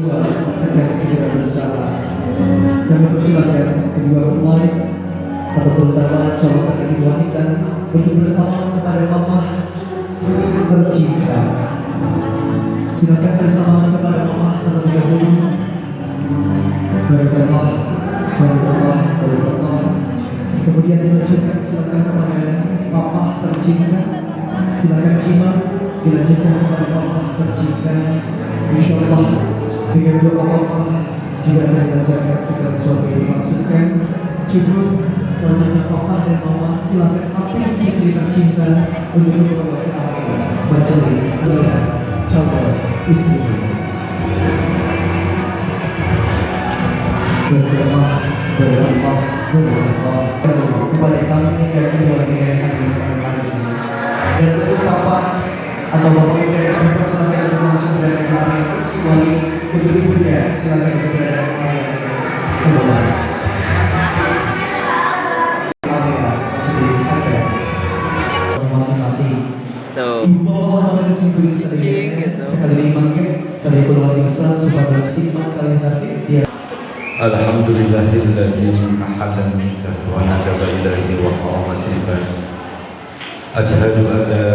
dua akan segera bersama dan mempersilahkan kedua mempelai atau terutama calon laki wanita untuk bersama kepada mama tercinta. Silakan bersama kepada mama terlebih dahulu. Barakallah. Kemudian dilanjutkan silakan kepada papa tercinta. Silakan simak dilanjutkan kepada papa tercinta. Insyaallah dengan doa Allah juga akan dilancarkan segala sesuatu yang dimaksudkan. Cukup selanjutnya papa dan mama silakan apel putri tercinta untuk membawa ke majelis calon istri. Berdoa kepada kami dan keluarga yang hadir pada hari ini. Dan tentu papa atau bapak ibu yang kami persilakan untuk langsung dari kami semuanya untuk ibunya silakan kepada kami semua. Masing-masing. Ibu bapak ada sendiri sekali dimakai sekali keluarga supaya stigma kalian hati dia. Alhamdulillahilladzi ahalla nikah wa nadaba ilaihi wa harama sirkan. Asyhadu an la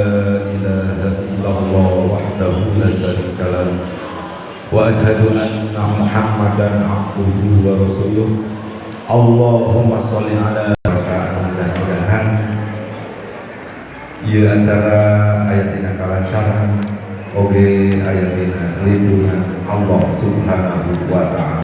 ilaha illallah wahdahu la syarika lah wa asyhadu anna Muhammadan abduhu wa rasuluh. Allahumma sholli ala mudah-mudahan ieu acara ayatina kalancaran oge ayatina lindungan Allah Subhanahu wa ta'ala.